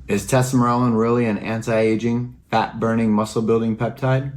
Is tesamorelin really an anti-aging, fat-burning, muscle-building peptide?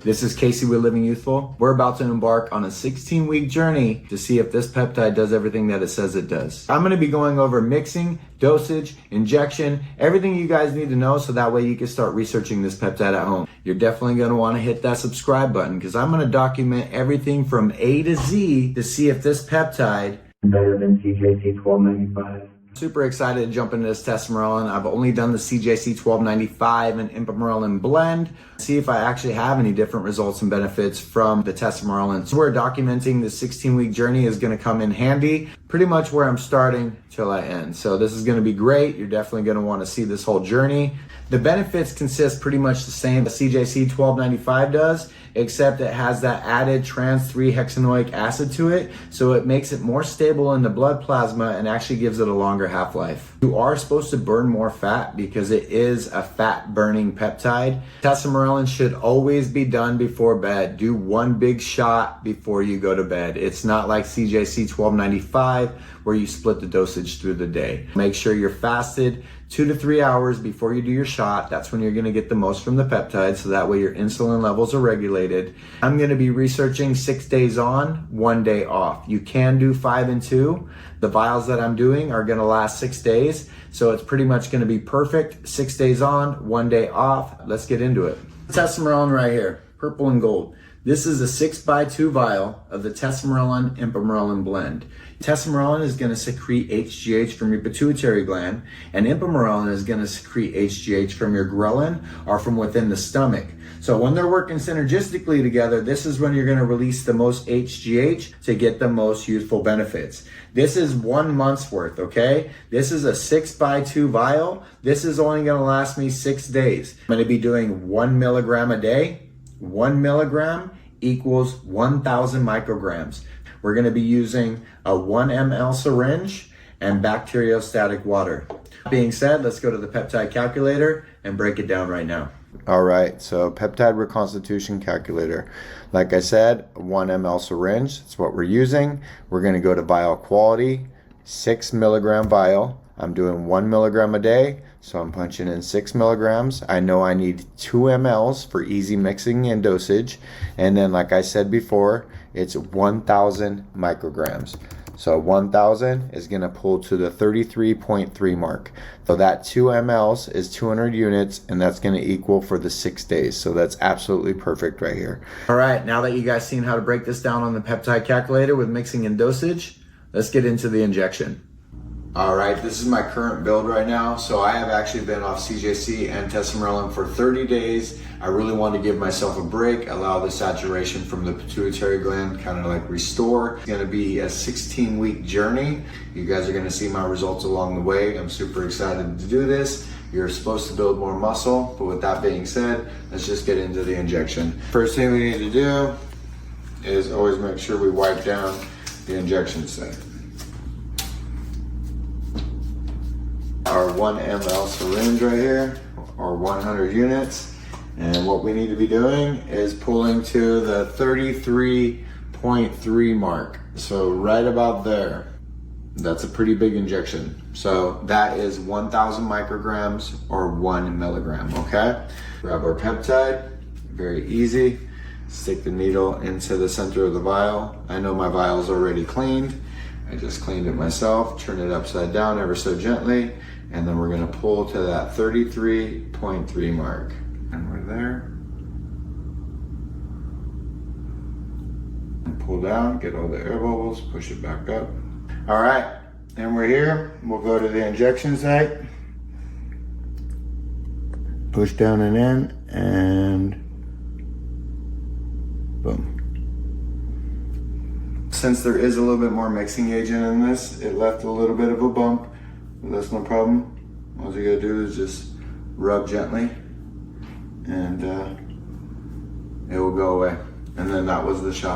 This is Casey with Living Youthful. We're about to embark on a 16-week journey to see if this peptide does everything that it says it does. I'm going to be going over mixing, dosage, injection, everything you guys need to know so that way you can start researching this peptide at home. You're definitely going to want to hit that subscribe button because I'm going to document everything from A to Z to see if this peptide is better than CJC 1295. Super excited to jump into this tesamorelin. I've only done the CJC 1295 and ipamorelin blend. See if I actually have any different results and benefits from the tesamorelin. So we're documenting the 16-week journey is going to come in handy. Pretty much where I'm starting till I end. So this is going to be great. You're definitely going to want to see this whole journey. The benefits consist pretty much the same as CJC 1295 does, except it has that added trans 3-hexanoic acid to it, so it makes it more stable in the blood plasma and actually gives it a longer half-life. You are supposed to burn more fat because it is a fat-burning peptide. Tesamorelin should always be done before bed. Do one big shot before you go to bed. It's not like CJC 1295 where you split the dosage through the day. Make sure you're fasted 2 to 3 hours before you do your shot. That's when you're going to get the most from the peptide, so that way your insulin levels are regulated. I'm going to be researching 6 days on, 1 day off. You can do 5 and 2. The vials that I'm doing are going to last 6 days, so it's pretty much going to be perfect. 6 days on, 1 day off. Let's get into it. Tesamorelin right here, purple and gold. This is a 6x2 vial of the tesamorelin ipamorelin blend. Tesamorelin is going to secrete HGH from your pituitary gland, and ipamorelin is going to secrete HGH from your ghrelin or from within the stomach. So when they're working synergistically together, this is when you're going to release the most HGH to get the most youthful benefits. This is 1 month's worth, okay? This is a 6x2 vial. This is only going to last me 6 days. I'm going to be doing 1 milligram a day. 1 milligram equals 1,000 micrograms. We're going to be using a 1 ml syringe and bacteriostatic water. That being said, let's go to the peptide calculator and break it down right now. All right, so peptide reconstitution calculator. Like I said, 1 ml syringe, that's what we're using. We're going to go to vial quality, 6 milligram vial. I'm doing 1 milligram a day, so I'm punching in 6 milligrams. I know I need 2 mLs for easy mixing and dosage. And then, like I said before, it's 1,000 micrograms. So 1,000 is going to pull to the 33.3 mark. So that 2 mLs is 200 units, and that's going to equal for the 6 days. So that's absolutely perfect right here. All right, now that you guys seen how to break this down on the peptide calculator with mixing and dosage, let's get into the injection. All right, this is my current build right now. So I have actually been off CJC and tesamorelin for 30 days. I really want to give myself a break, allow the saturation from the pituitary gland kind of like restore. It's going to be a 16-week journey. You guys are going to see my results along the way. I'm super excited to do this. You're supposed to build more muscle, but with that being said, let's just get into the injection. First thing we need to do is always make sure we wipe down the injection site. Our 1 ml syringe right here, or 100 units. And what we need to be doing is pulling to the 33.3 mark. So right about there. That's a pretty big injection. So that is 1,000 micrograms or 1 milligram, okay? Grab our peptide, very easy. Stick the needle into the center of the vial. I know my vial is already cleaned. I just cleaned it myself. Turn it upside down ever so gently. And then we're gonna pull to that 33.3 mark. And we're there. And pull down, get all the air bubbles, push it back up. All right, and we're here. We'll go to the injection site. Push down and in, and boom. Since there is a little bit more mixing agent in this, it left a little bit of a bump. That's no problem. All you gotta do is just rub gently and it will go away. And then that was the shot.